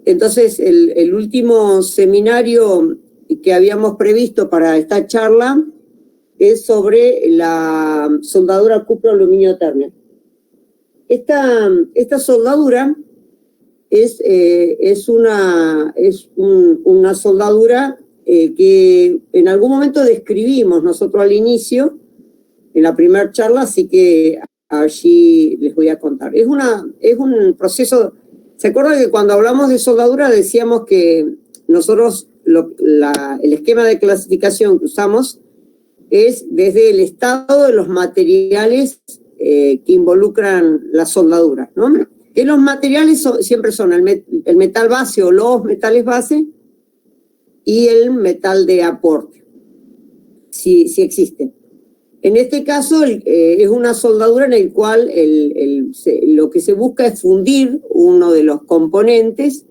Entonces, el último seminario que habíamos previsto para esta charla es sobre la soldadura cupro-aluminio térmica. Esta soldadura es una soldadura que en algún momento describimos nosotros al inicio, en la primera charla, así que allí les voy a contar. Es un proceso. ¿Se acuerdan que cuando hablamos de soldadura decíamos que nosotros el esquema de clasificación que usamos es desde el estado de los materiales que involucran la soldadura, ¿no? Que los materiales siempre son el metal base o los metales base y el metal de aporte, si existe. En este caso es una soldadura en el cual lo que se busca es fundir uno de los componentes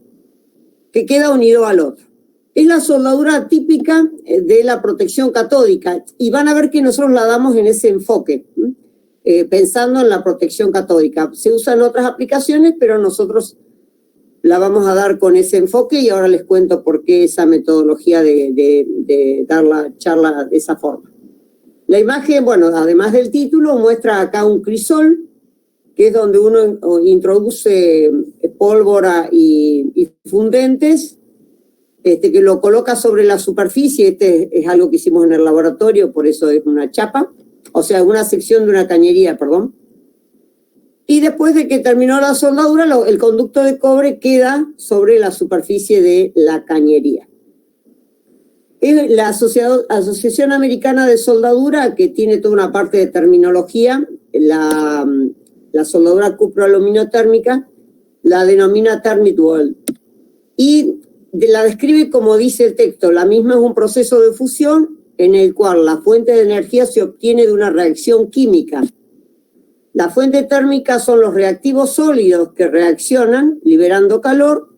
que queda unido al otro. Es la soldadura típica de la protección catódica y van a ver que nosotros la damos en ese enfoque, pensando en la protección catódica. Se usan otras aplicaciones, pero nosotros la vamos a dar con ese enfoque y ahora les cuento por qué esa metodología de dar la charla de esa forma. La imagen, bueno, además del título, muestra acá un crisol, que es donde uno introduce pólvora y fundentes, que lo coloca sobre la superficie. Este es algo que hicimos en el laboratorio, por eso es una chapa, o sea, una sección de una cañería, perdón. Y después de que terminó la soldadura, el conducto de cobre queda sobre la superficie de la cañería. Es la Asociación Americana de Soldadura, que tiene toda una parte de terminología, la soldadura cupro-aluminio térmica, la denomina Thermit Weld. Y la describe como dice el texto: la misma es un proceso de fusión en el cual la fuente de energía se obtiene de una reacción química. La fuente térmica son los reactivos sólidos que reaccionan liberando calor,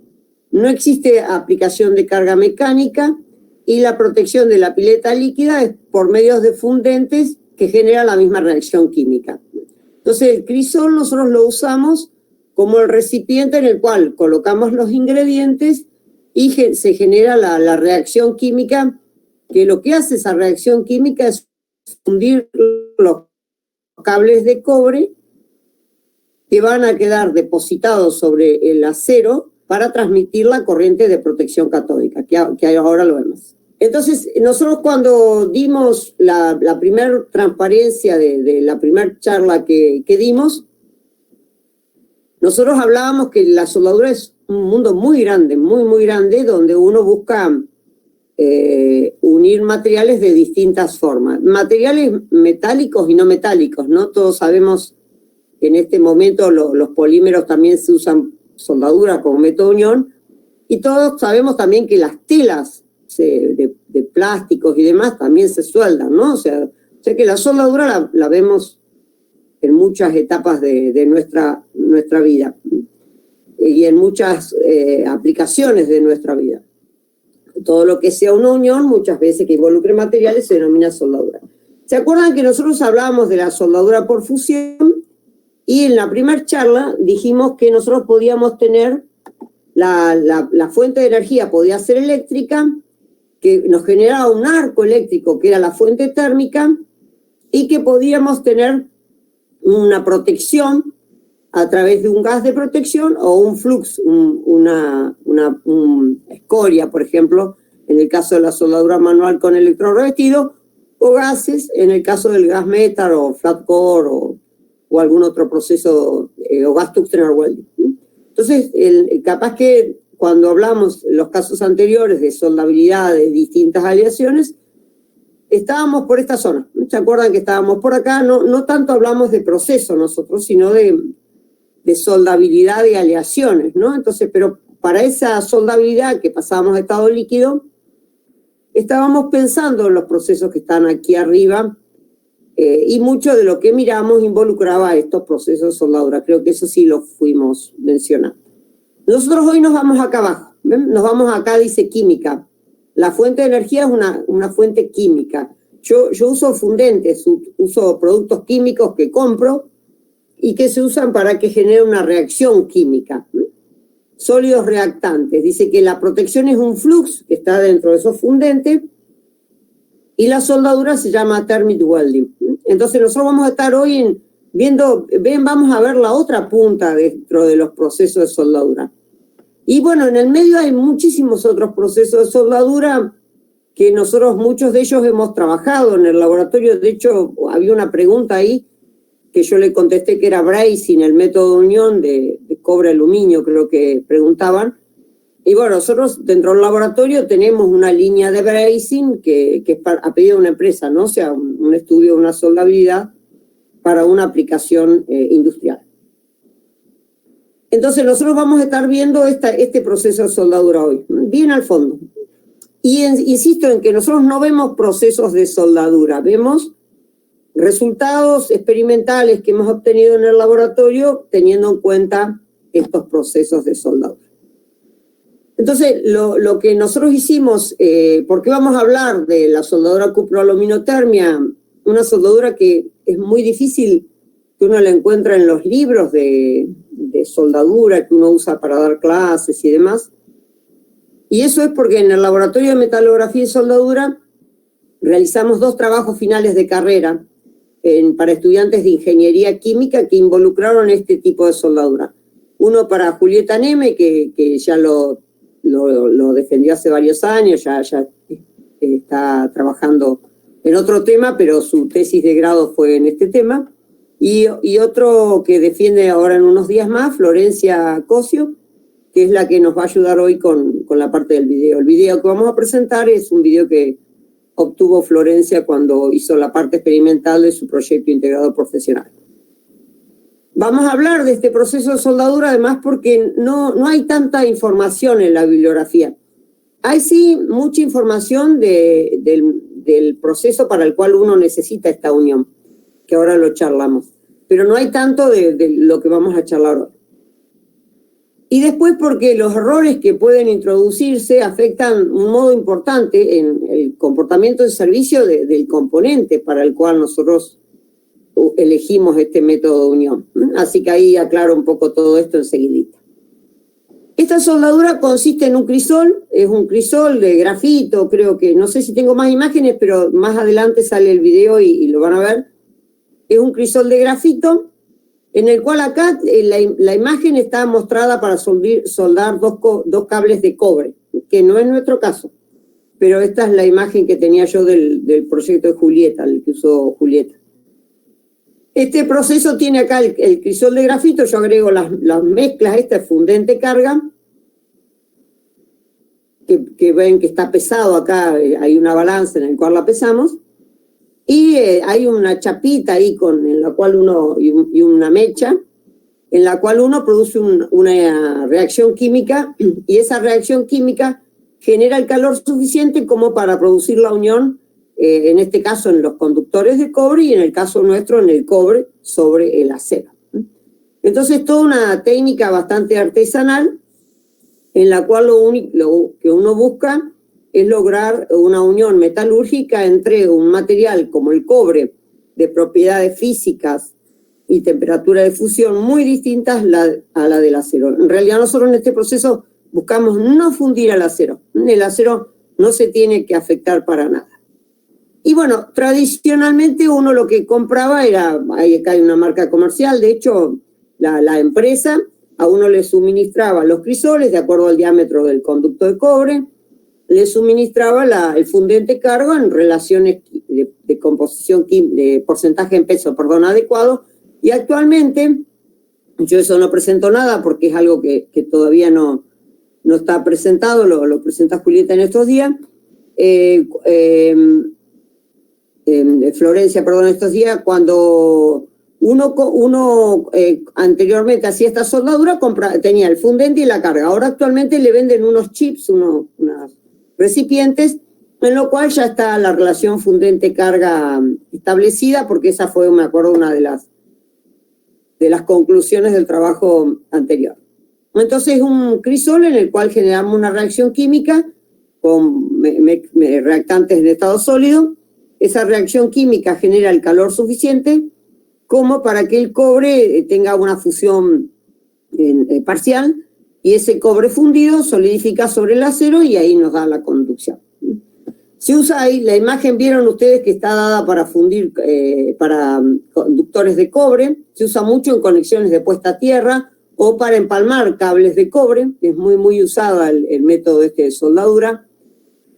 no existe aplicación de carga mecánica y la protección de la pileta líquida es por medios de fundentes que generan la misma reacción química. Entonces el crisol nosotros lo usamos como el recipiente en el cual colocamos los ingredientes y se genera la reacción química, que lo que hace esa reacción química es fundir los cables de cobre que van a quedar depositados sobre el acero para transmitir la corriente de protección catódica, que ahora lo vemos. Entonces, nosotros cuando dimos la primera transparencia de la primera charla que dimos, nosotros hablábamos que la soldadura es un mundo muy grande, muy grande, donde uno busca unir materiales de distintas formas. Materiales metálicos y no metálicos, ¿no? Todos sabemos que en este momento los polímeros también se usan soldadura como método de unión, y todos sabemos también que las telas de plásticos y demás también se sueldan, ¿no? O sea que la soldadura la vemos en muchas etapas de nuestra vida y en muchas aplicaciones de nuestra vida. Todo lo que sea una unión, muchas veces que involucre materiales, se denomina soldadura. ¿Se acuerdan que nosotros hablábamos de la soldadura por fusión? Y en la primera charla dijimos que nosotros podíamos tener la fuente de energía, podía ser eléctrica, que nos generaba un arco eléctrico, que era la fuente térmica, y que podíamos tener una protección a través de un gas de protección o un flux, una escoria, por ejemplo, en el caso de la soldadura manual con electrodo revestido, o gases, en el caso del gas metal o flat core o algún otro proceso, o gas tungsten welding. Entonces, capaz que cuando hablamos en los casos anteriores de soldabilidad de distintas aleaciones, estábamos por esta zona. ¿Se acuerdan que estábamos por acá? No tanto hablamos de proceso nosotros, sino de soldabilidad de aleaciones, ¿no? Entonces, pero para esa soldabilidad que pasábamos a estado líquido, estábamos pensando en los procesos que están aquí arriba, y mucho de lo que miramos involucraba estos procesos de soldadura. Creo que eso sí lo fuimos mencionando. Nosotros hoy nos vamos acá abajo, ¿ven? Nos vamos acá, dice química. La fuente de energía es una fuente química. Yo uso fundentes, uso productos químicos que compro y que se usan para que genere una reacción química. sólidos reactantes. Dice que la protección es un flux que está dentro de esos fundentes y la soldadura se llama thermic welding. Entonces nosotros vamos a estar hoy vamos a ver la otra punta dentro de los procesos de soldadura. Y bueno, en el medio hay muchísimos otros procesos de soldadura que nosotros, muchos de ellos hemos trabajado en el laboratorio. De hecho, había una pregunta ahí que yo le contesté que era brazing, el método de unión de cobre-aluminio, creo que preguntaban. Y bueno, nosotros dentro del laboratorio tenemos una línea de brazing que es a pedido de una empresa, ¿no? O sea, un estudio de una soldabilidad para una aplicación industrial. Entonces nosotros vamos a estar viendo este proceso de soldadura hoy, bien al fondo. Y insisto en que nosotros no vemos procesos de soldadura, vemos resultados experimentales que hemos obtenido en el laboratorio teniendo en cuenta estos procesos de soldadura. Entonces, lo que nosotros hicimos, porque vamos a hablar de la soldadura cuproaluminotermia, una soldadura que es muy difícil que uno la encuentra en los libros de soldadura que uno usa para dar clases y demás. Y eso es porque en el laboratorio de metalografía y soldadura realizamos 2 trabajos finales de carrera para estudiantes de ingeniería química que involucraron este tipo de soldadura. Uno para Julieta Neme, que ya lo defendió hace varios años, ya está trabajando en otro tema, pero su tesis de grado fue en este tema. Y otro que defiende ahora en unos días más, Florencia Cosio, que es la que nos va a ayudar hoy con la parte del video. El video que vamos a presentar es un video que obtuvo Florencia cuando hizo la parte experimental de su proyecto integrado profesional. Vamos a hablar de este proceso de soldadura, además, porque no hay tanta información en la bibliografía. Hay sí mucha información del proceso para el cual uno necesita esta unión, que ahora lo charlamos, pero no hay tanto de lo que vamos a charlar hoy. Y después porque los errores que pueden introducirse afectan un modo importante en el comportamiento de servicio del componente para el cual nosotros elegimos este método de unión. Así que ahí aclaro un poco todo esto enseguidita. Esta soldadura consiste en un crisol, es un crisol de grafito, creo que, no sé si tengo más imágenes, pero más adelante sale el video y lo van a ver. Es un crisol de grafito, en el cual acá la imagen está mostrada para soldar dos cables de cobre, que no es nuestro caso, pero esta es la imagen que tenía yo del proyecto de Julieta, el que usó Julieta. Este proceso tiene acá el crisol de grafito, yo agrego las mezclas, esta es fundente carga, que ven que está pesado acá, hay una balanza en la cual la pesamos, y hay una chapita ahí en la cual y una mecha, en la cual uno produce una reacción química, y esa reacción química genera el calor suficiente como para producir la unión, en este caso en los conductores de cobre y en el caso nuestro en el cobre sobre el acero. Entonces toda una técnica bastante artesanal en la cual lo que uno busca es lograr una unión metalúrgica entre un material como el cobre de propiedades físicas y temperatura de fusión muy distintas a la del acero. En realidad nosotros en este proceso buscamos no fundir al acero. El acero no se tiene que afectar para nada. Y bueno, tradicionalmente uno lo que compraba era, acá hay una marca comercial, de hecho la empresa a uno le suministraba los crisoles de acuerdo al diámetro del conducto de cobre, le suministraba el fundente carga en relaciones de composición, de porcentaje en peso, adecuado, y actualmente, yo eso no presento nada porque es algo que todavía no está presentado, lo presenta Julieta en estos días, Florencia, estos días, cuando uno anteriormente hacía esta soldadura, tenía el fundente y la carga. Ahora actualmente le venden unos chips, unos recipientes, en lo cual ya está la relación fundente-carga establecida, porque esa fue, me acuerdo, una de las conclusiones del trabajo anterior. Entonces, un crisol en el cual generamos una reacción química con reactantes en estado sólido. Esa reacción química genera el calor suficiente como para que el cobre tenga una fusión parcial y ese cobre fundido solidifica sobre el acero y ahí nos da la conducción. Se usa ahí, la imagen vieron ustedes que está dada para fundir, para conductores de cobre, se usa mucho en conexiones de puesta a tierra o para empalmar cables de cobre, es muy usado el método de soldadura.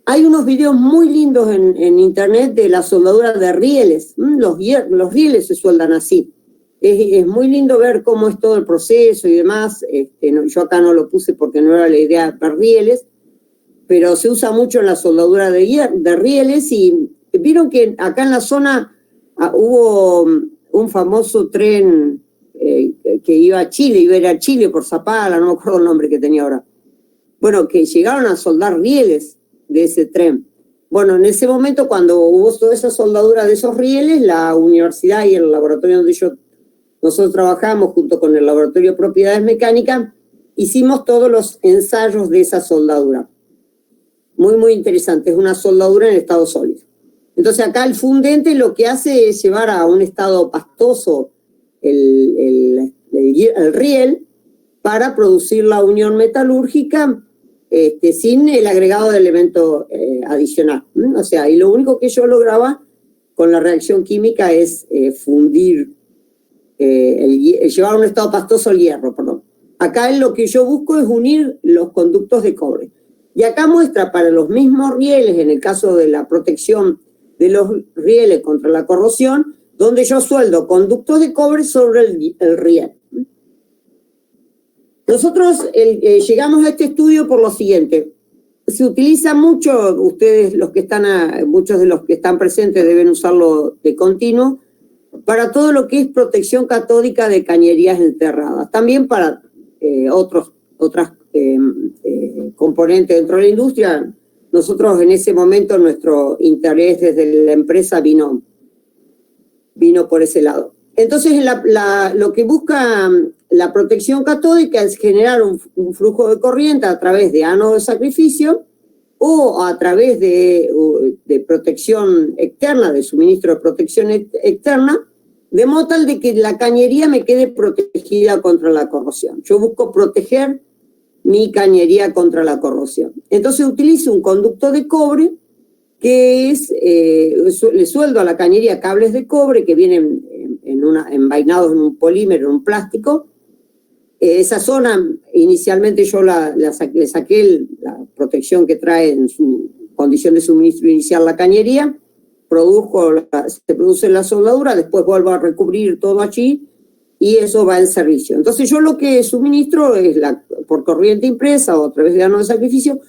Hay unos videos muy lindos en internet de la soldadura de rieles, los rieles se sueldan así. Es muy lindo ver cómo es todo el proceso y demás. Yo acá no lo puse porque no era la idea ver rieles, pero se usa mucho en la soldadura de rieles y vieron que acá en la zona hubo un famoso tren que iba a Chile, iba a ir a Chile por Zapala, no me acuerdo el nombre que tenía ahora. Bueno, que llegaron a soldar rieles de ese tren. Bueno, en ese momento cuando hubo toda esa soldadura de esos rieles, la universidad y el laboratorio donde nosotros trabajamos junto con el laboratorio de propiedades mecánicas, hicimos todos los ensayos de esa soldadura. Muy interesante, es una soldadura en estado sólido. Entonces acá el fundente lo que hace es llevar a un estado pastoso el riel para producir la unión metalúrgica sin el agregado de elemento adicional. O sea, y lo único que yo lograba con la reacción química es fundir, llevar a un estado pastoso el hierro, perdón. Acá lo que yo busco es unir los conductos de cobre. Y acá muestra para los mismos rieles, en el caso de la protección de los rieles contra la corrosión, donde yo sueldo conductos de cobre sobre el riel. Nosotros llegamos a este estudio por lo siguiente. Se utiliza mucho, ustedes muchos de los que están presentes deben usarlo de continuo, para todo lo que es protección catódica de cañerías enterradas. También para otras componentes dentro de la industria. Nosotros en ese momento nuestro interés desde la empresa vino por ese lado. Entonces lo que busca la protección catódica es generar un flujo de corriente a través de ánodo de sacrificio o a través de protección externa, de suministro de protección externa, de modo tal de que la cañería me quede protegida contra la corrosión. Yo busco proteger mi cañería contra la corrosión. Entonces utilizo un conducto de cobre que le sueldo a la cañería cables de cobre que vienen envainados en un polímero, en un plástico. Esa zona, inicialmente yo le saqué la protección que trae en su condición de suministro inicial la cañería, se produce la soldadura, después vuelvo a recubrir todo allí y eso va en servicio. Entonces yo lo que suministro es por corriente impresa o a través de ánodo de sacrificio,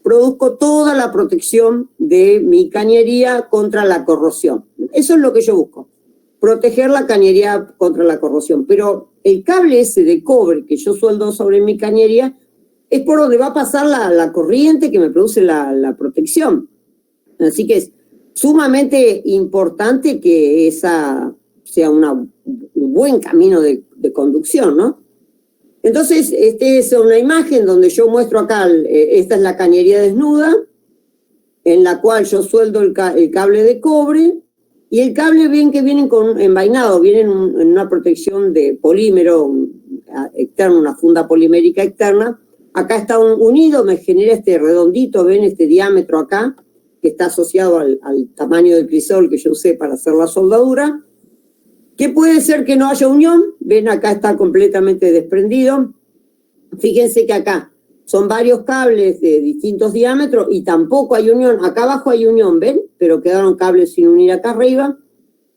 produzco toda la protección de mi cañería contra la corrosión. Eso es lo que yo busco, proteger la cañería contra la corrosión. Pero el cable ese de cobre que yo sueldo sobre mi cañería es por donde va a pasar la corriente que me produce la protección. Así que es sumamente importante que esa sea un buen camino de conducción, ¿no? Entonces, esta es una imagen donde yo muestro acá, esta es la cañería desnuda, en la cual yo sueldo el cable de cobre, y el cable bien que vienen envainado, vienen en una protección de polímero externo, una funda polimérica externa. Acá está unido, me genera este redondito, ven este diámetro acá, que está asociado al tamaño del crisol que yo usé para hacer la soldadura. ¿Qué puede ser que no haya unión? Ven, acá está completamente desprendido. Fíjense que acá son varios cables de distintos diámetros y tampoco hay unión. Acá abajo hay unión, ¿ven? Pero quedaron cables sin unir acá arriba.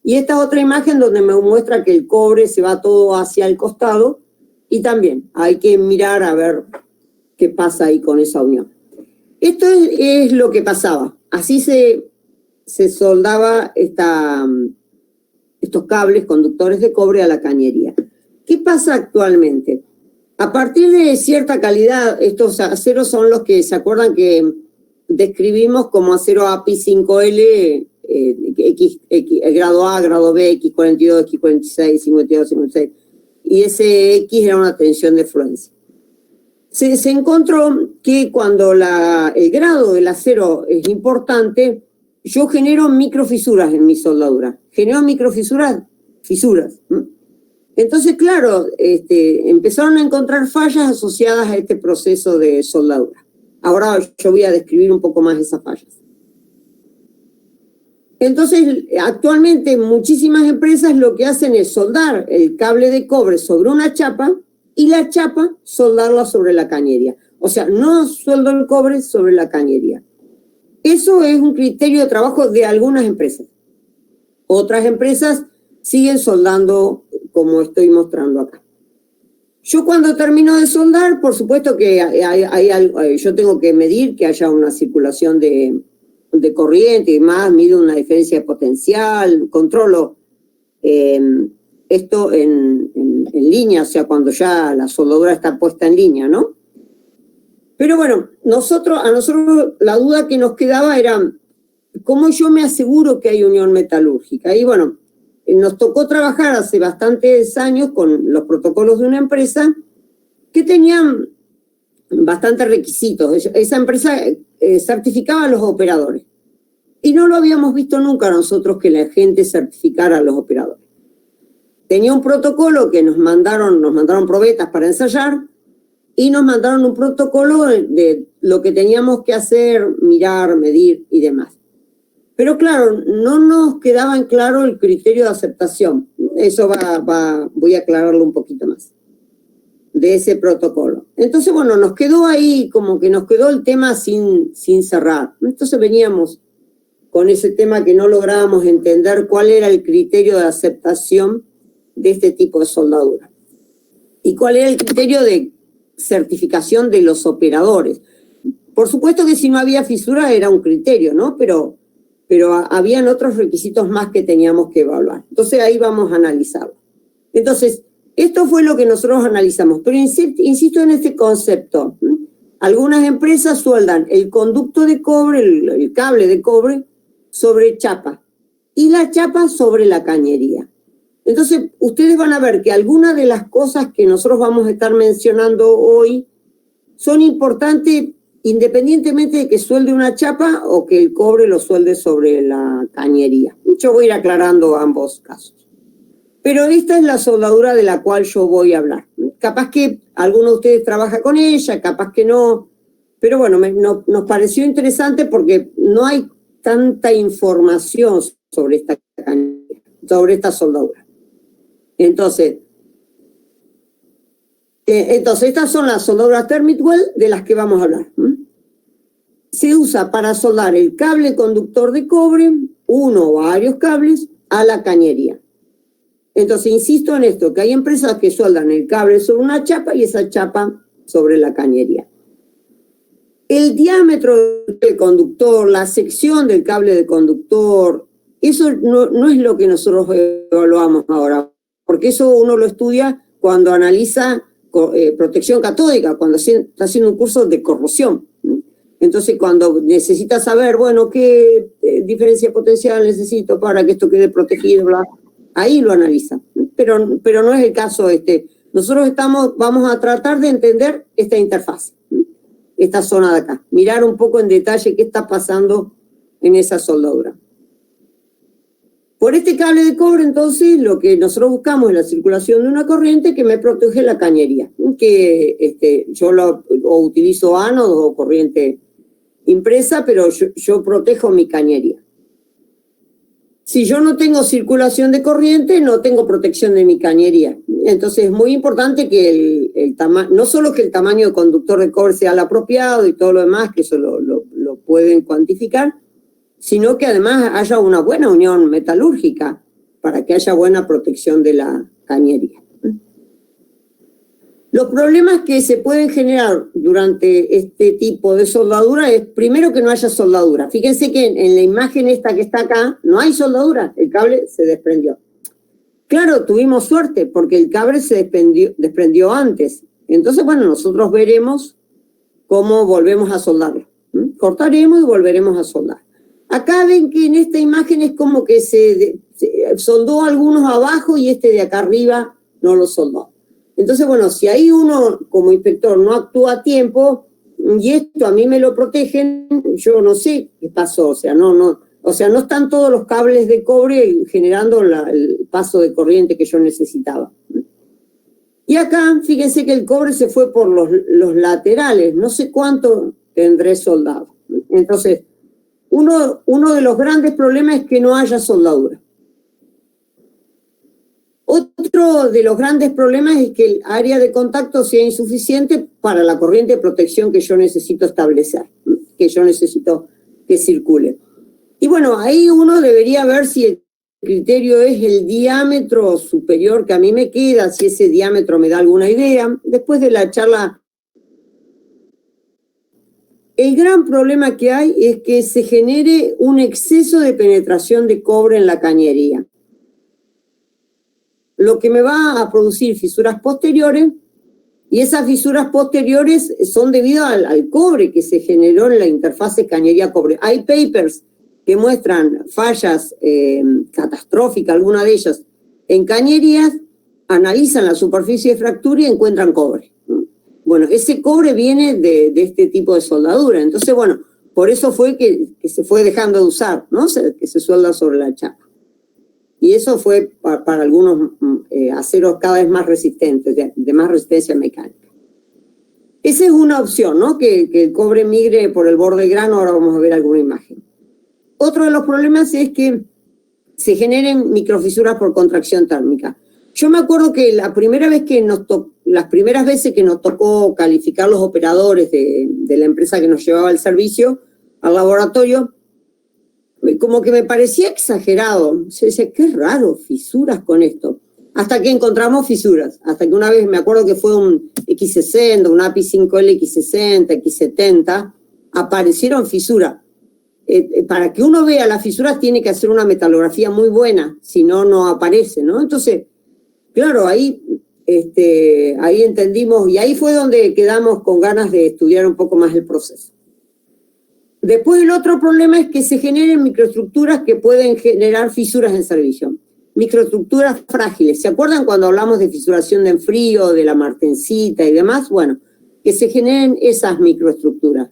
Y esta otra imagen donde me muestra que el cobre se va todo hacia el costado y también hay que mirar a ver qué pasa ahí con esa unión. Esto es lo que pasaba. Así se soldaba estos cables conductores de cobre a la cañería. ¿Qué pasa actualmente? A partir de cierta calidad, estos aceros son los que se acuerdan que describimos como acero API 5L, grado A, grado B, X42, X46, 52, 56. Y ese X era una tensión de fluencia. Se encontró que cuando el grado del acero es importante, yo genero microfisuras en mi soldadura. Genero fisuras. Entonces, claro, empezaron a encontrar fallas asociadas a este proceso de soldadura. Ahora yo voy a describir un poco más esas fallas. Entonces, actualmente muchísimas empresas lo que hacen es soldar el cable de cobre sobre una chapa y la chapa soldarla sobre la cañería. O sea, no sueldo el cobre sobre la cañería. Eso es un criterio de trabajo de algunas empresas. Otras empresas siguen soldando como estoy mostrando acá. Yo cuando termino de soldar, por supuesto que yo tengo que medir que haya una circulación de corriente y más, mido una diferencia de potencial, controlo esto en línea, o sea, cuando ya la soldadura está puesta en línea, ¿no? Pero bueno, a nosotros la duda que nos quedaba era ¿cómo yo me aseguro que hay unión metalúrgica? Y bueno, nos tocó trabajar hace bastantes años con los protocolos de una empresa que tenían bastantes requisitos. Esa empresa certificaba a los operadores. Y no lo habíamos visto nunca nosotros que la gente certificara a los operadores. Tenía un protocolo que nos mandaron probetas para ensayar y nos mandaron un protocolo de lo que teníamos que hacer, mirar, medir y demás. Pero claro, no nos quedaba en claro el criterio de aceptación. Eso voy a aclararlo un poquito más, de ese protocolo. Entonces, bueno, nos quedó ahí, como que nos quedó el tema sin cerrar. Entonces veníamos con ese tema que no lográbamos entender cuál era el criterio de aceptación de este tipo de soldadura. Y cuál era el criterio de certificación de los operadores. Por supuesto que si no había fisura era un criterio, ¿no? Pero habían otros requisitos más que teníamos que evaluar. Entonces ahí vamos a analizarlo. Entonces, esto fue lo que nosotros analizamos. Pero insisto en este concepto. Algunas empresas sueldan el conducto de cobre, el cable de cobre, sobre chapa. Y la chapa sobre la cañería. Entonces, ustedes van a ver que algunas de las cosas que nosotros vamos a estar mencionando hoy son importantes independientemente de que suelde una chapa o que el cobre lo suelde sobre la cañería. Yo voy a ir aclarando ambos casos. Pero esta es la soldadura de la cual yo voy a hablar. Capaz que alguno de ustedes trabaja con ella, capaz que no. Pero bueno, nos pareció interesante porque no hay tanta información sobre esta cañería, sobre esta soldadura. Entonces, estas son las soldaduras Thermidwell de las que vamos a hablar. Se usa para soldar el cable conductor de cobre, uno o varios cables, a la cañería. Entonces, insisto en esto, que hay empresas que soldan el cable sobre una chapa y esa chapa sobre la cañería. El diámetro del conductor, la sección del cable de conductor, eso no es lo que nosotros evaluamos ahora, porque eso uno lo estudia cuando analiza protección catódica, cuando está haciendo un curso de corrosión. Entonces, cuando necesita saber, bueno, qué diferencia potencial necesito para que esto quede protegido, bla, ahí lo analiza. Pero no es el caso este. Nosotros vamos a tratar de entender esta interfaz, esta zona de acá. Mirar un poco en detalle qué está pasando en esa soldadura. Por este cable de cobre, entonces, lo que nosotros buscamos es la circulación de una corriente que me protege la cañería, que yo utilizo ánodo o corriente impresa, pero yo protejo mi cañería. Si yo no tengo circulación de corriente, no tengo protección de mi cañería. Entonces es muy importante que no solo que el tamaño de conductor de cobre sea el apropiado y todo lo demás, que eso lo pueden cuantificar, sino que además haya una buena unión metalúrgica para que haya buena protección de la cañería. Los problemas que se pueden generar durante este tipo de soldadura es, primero, que no haya soldadura. Fíjense que en la imagen esta que está acá no hay soldadura, el cable se desprendió. Claro, tuvimos suerte porque el cable se desprendió antes. Entonces, bueno, nosotros veremos cómo volvemos a soldarlo. Cortaremos y volveremos a soldar. Acá ven que en esta imagen es como que se soldó algunos abajo y este de acá arriba no lo soldó. Entonces, bueno, si ahí uno como inspector no actúa a tiempo y esto a mí me lo protegen, yo no sé qué pasó. O sea, no están todos los cables de cobre generando el paso de corriente que yo necesitaba. Y acá, fíjense que el cobre se fue por los laterales, no sé cuánto tendré soldado. Entonces, uno de los grandes problemas es que no haya soldadura. Otro de los grandes problemas es que el área de contacto sea insuficiente para la corriente de protección que yo necesito establecer, que yo necesito que circule. Y bueno, ahí uno debería ver si el criterio es el diámetro superior que a mí me queda, si ese diámetro me da alguna idea. Después de la charla, el gran problema que hay es que se genere un exceso de penetración de cobre en la cañería, lo que me va a producir fisuras posteriores, y esas fisuras posteriores son debido al cobre que se generó en la interfase cañería-cobre. Hay papers que muestran fallas catastróficas, algunas de ellas en cañerías, analizan la superficie de fractura y encuentran cobre. Bueno, ese cobre viene de este tipo de soldadura. Entonces, bueno, por eso fue que se fue dejando de usar, ¿no? Que se suelda sobre la chapa. Y eso fue para algunos aceros cada vez más resistentes, de más resistencia mecánica. Esa es una opción, ¿no? Que el cobre migre por el borde del grano. Ahora vamos a ver alguna imagen. Otro de los problemas es que se generen microfisuras por contracción térmica. Yo me acuerdo que las primeras veces que nos tocó calificar los operadores de la empresa que nos llevaba el servicio al laboratorio, como que me parecía exagerado. Se decía, qué raro, fisuras con esto. Hasta que encontramos fisuras. Hasta que una vez, me acuerdo que fue un X60, un API 5L X60, X70, aparecieron fisuras. Para que uno vea las fisuras tiene que hacer una metalografía muy buena, si no, no aparece, ¿no? Entonces, claro, ahí entendimos, y ahí fue donde quedamos con ganas de estudiar un poco más el proceso. Después el otro problema es que se generen microestructuras que pueden generar fisuras en servicio. Microestructuras frágiles. ¿Se acuerdan cuando hablamos de fisuración de enfrío, de la martensita y demás? Bueno, que se generen esas microestructuras.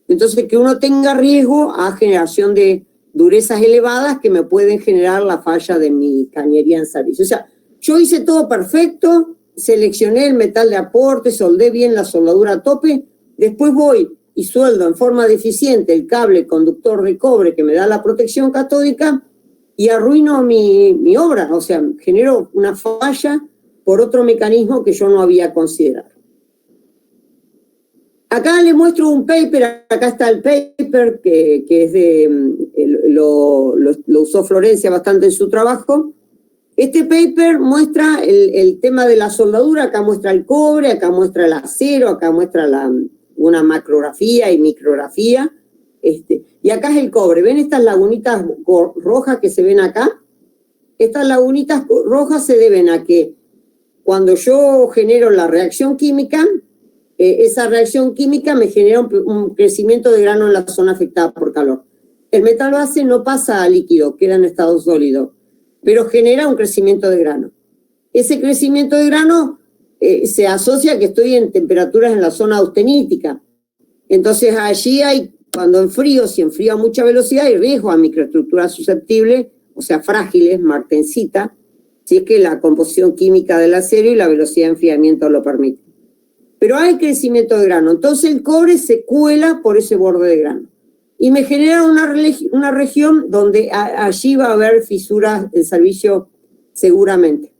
Entonces, que uno tenga riesgo a generación de durezas elevadas que me pueden generar la falla de mi cañería en servicio. O sea, yo hice todo perfecto, seleccioné el metal de aporte, soldé bien la soldadura a tope, después voy y sueldo en forma deficiente el cable conductor de cobre que me da la protección catódica y arruino mi obra, o sea, genero una falla por otro mecanismo que yo no había considerado. Acá les muestro un paper, acá está el paper que es lo usó Florencia bastante en su trabajo. Este paper muestra el tema de la soldadura, acá muestra el cobre, acá muestra el acero, acá muestra una macrografía y micrografía, y acá es el cobre. ¿Ven estas lagunitas rojas que se ven acá? Estas lagunitas rojas se deben a que cuando yo genero la reacción química, esa reacción química me genera un crecimiento de grano en la zona afectada por calor. El metal base no pasa a líquido, queda en estado sólido, pero genera un crecimiento de grano. Ese crecimiento de grano se asocia a que estoy en temperaturas en la zona austenítica. Entonces allí cuando enfrío, si enfrío a mucha velocidad, hay riesgo a microestructuras susceptibles, o sea, frágiles, martensita, si es que la composición química del acero y la velocidad de enfriamiento lo permiten. Pero hay crecimiento de grano, entonces el cobre se cuela por ese borde de grano. Y me genera una región donde allí va a haber fisuras en servicio seguramente.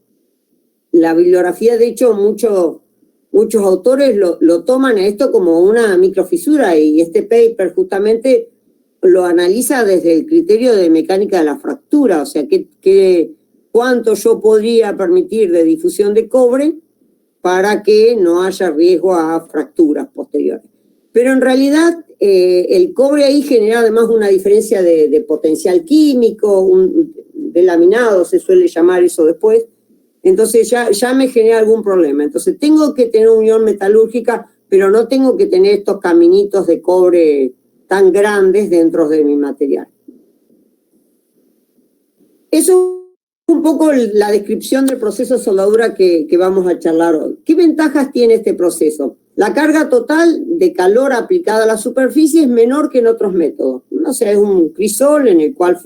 La bibliografía, de hecho, muchos autores lo toman a esto como una microfisura, y este paper justamente lo analiza desde el criterio de mecánica de la fractura, o sea, cuánto yo podría permitir de difusión de cobre para que no haya riesgo a fracturas posteriores. Pero en realidad el cobre ahí genera además una diferencia de potencial químico, de laminado se suele llamar eso después. Entonces ya me genera algún problema. Entonces tengo que tener unión metalúrgica, pero no tengo que tener estos caminitos de cobre tan grandes dentro de mi material. Eso es un poco la descripción del proceso de soldadura que vamos a charlar hoy. ¿Qué ventajas tiene este proceso? La carga total de calor aplicada a la superficie es menor que en otros métodos. O sea, es un crisol en el cual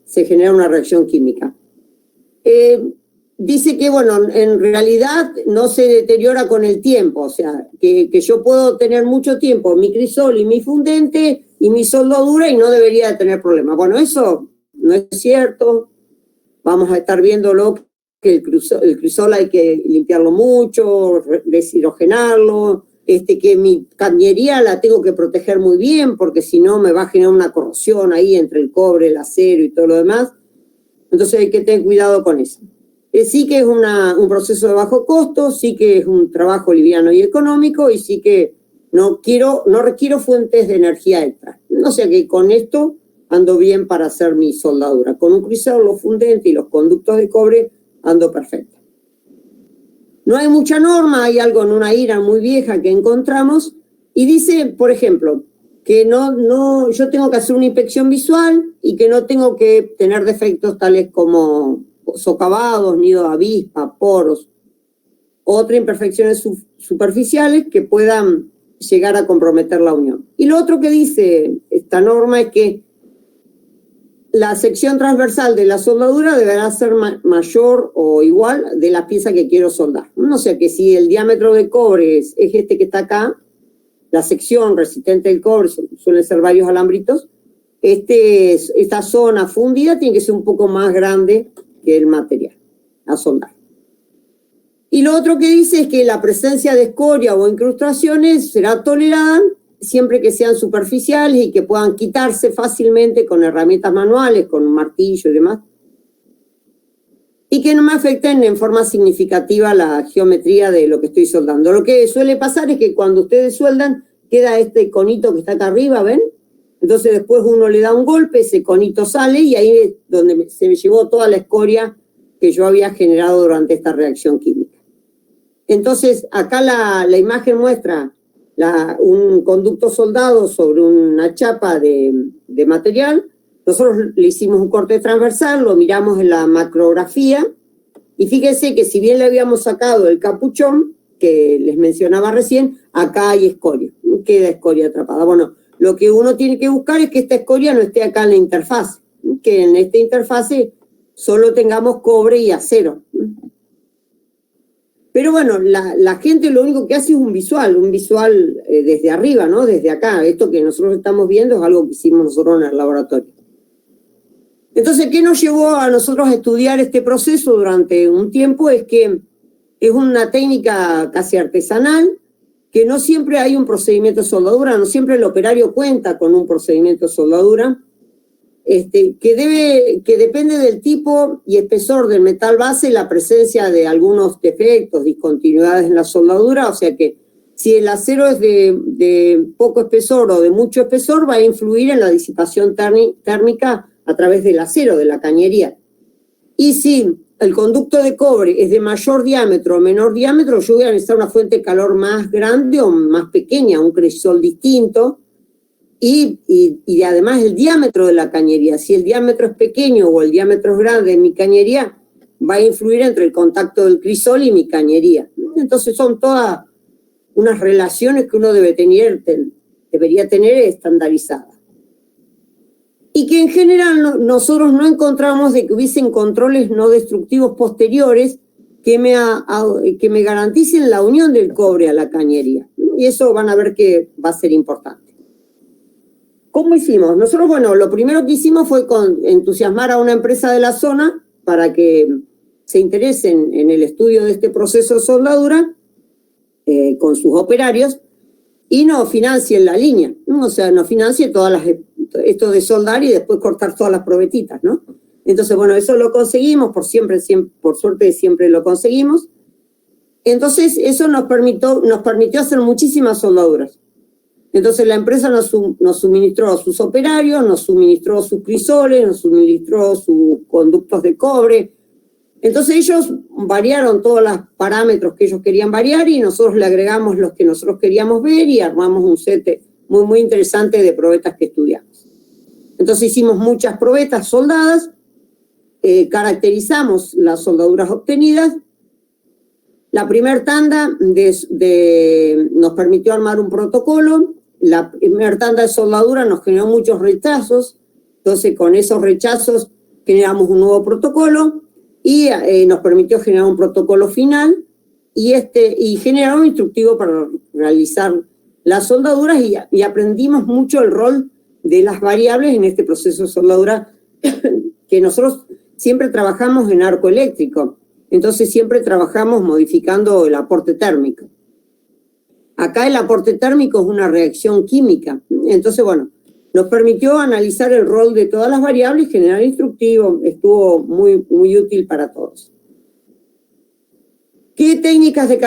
se genera una reacción química. dice que, bueno, en realidad no se deteriora con el tiempo, o sea, que yo puedo tener mucho tiempo mi crisol y mi fundente y mi soldadura y no debería de tener problemas. Bueno, eso no es cierto. Vamos a estar viéndolo, que el crisol hay que limpiarlo mucho, deshidrogenarlo, que mi cañería la tengo que proteger muy bien, porque si no me va a generar una corrosión ahí entre el cobre, el acero y todo lo demás. Entonces hay que tener cuidado con eso. Sí que es un proceso de bajo costo, sí que es un trabajo liviano y económico, y sí que no requiero fuentes de energía extra. O sea que con esto ando bien para hacer mi soldadura. Con un crisol, los fundentes y los conductos de cobre ando perfecto. No hay mucha norma, hay algo en una IRA muy vieja que encontramos, y dice, por ejemplo, que yo tengo que hacer una inspección visual y que no tengo que tener defectos tales como socavados, nido de avispa, poros, otras imperfecciones superficiales que puedan llegar a comprometer la unión. Y lo otro que dice esta norma es que la sección transversal de la soldadura deberá ser mayor o igual de la pieza que quiero soldar. O sea que si el diámetro de cobre es este que está acá, la sección resistente del cobre suelen ser varios alambritos, esta zona fundida tiene que ser un poco más grande que el material a soldar. Y lo otro que dice es que la presencia de escoria o incrustaciones será tolerada siempre que sean superficiales y que puedan quitarse fácilmente con herramientas manuales, con un martillo y demás, y que no me afecten en forma significativa la geometría de lo que estoy soldando. Lo que suele pasar es que cuando ustedes sueldan, queda este conito que está acá arriba, ¿ven? Entonces después uno le da un golpe, ese conito sale y ahí es donde se me llevó toda la escoria que yo había generado durante esta reacción química. Entonces acá la imagen muestra un conducto soldado sobre una chapa de material. Nosotros le hicimos un corte transversal, lo miramos en la macrografía y fíjense que si bien le habíamos sacado el capuchón que les mencionaba recién, acá hay escoria, queda escoria atrapada. Bueno, lo que uno tiene que buscar es que esta escoria no esté acá en la interfase, que en esta interfase solo tengamos cobre y acero. Pero bueno, la gente lo único que hace es un visual desde arriba, ¿no? Desde acá. Esto que nosotros estamos viendo es algo que hicimos nosotros en el laboratorio. Entonces, ¿qué nos llevó a nosotros a estudiar este proceso durante un tiempo? Es que es una técnica casi artesanal, que no siempre hay un procedimiento de soldadura, no siempre el operario cuenta con un procedimiento de soldadura, que depende del tipo y espesor del metal base, la presencia de algunos defectos, discontinuidades en la soldadura. O sea que si el acero es de poco espesor o de mucho espesor, va a influir en la disipación térmica a través del acero, de la cañería. Y si el conducto de cobre es de mayor diámetro o menor diámetro, yo voy a necesitar una fuente de calor más grande o más pequeña, un crisol distinto. Y además el diámetro de la cañería. Si el diámetro es pequeño o el diámetro es grande de mi cañería, va a influir entre el contacto del crisol y mi cañería. Entonces son todas unas relaciones que uno debería tener estandarizadas. Y que en general nosotros no encontramos de que hubiesen controles no destructivos posteriores que me garanticen la unión del cobre a la cañería. Y eso van a ver que va a ser importante. ¿Cómo hicimos? Nosotros, bueno, lo primero que hicimos fue entusiasmar a una empresa de la zona para que se interesen en el estudio de este proceso de soldadura con sus operarios y nos financien la línea, ¿no? O sea, nos financie esto de soldar y después cortar todas las probetitas, ¿no? Entonces, bueno, eso lo conseguimos, por suerte siempre lo conseguimos. Entonces, eso nos permitió hacer muchísimas soldaduras. Entonces la empresa nos suministró a sus operarios, nos suministró sus crisoles, nos suministró sus conductos de cobre. Entonces ellos variaron todos los parámetros que ellos querían variar y nosotros le agregamos los que nosotros queríamos ver y armamos un set muy, muy interesante de probetas que estudiamos. Entonces hicimos muchas probetas soldadas, caracterizamos las soldaduras obtenidas. La primera tanda nos permitió armar un protocolo. La primera tanda de soldadura nos generó muchos rechazos. Entonces, con esos rechazos generamos un nuevo protocolo. y nos permitió generar un protocolo final y generar un instructivo para realizar las soldaduras y aprendimos mucho el rol de las variables en este proceso de soldadura que nosotros siempre trabajamos en arco eléctrico, entonces siempre trabajamos modificando el aporte térmico. Acá el aporte térmico es una reacción química, entonces bueno, nos permitió analizar el rol de todas las variables, generar instructivo, estuvo muy, muy útil para todos. ¿Qué técnicas de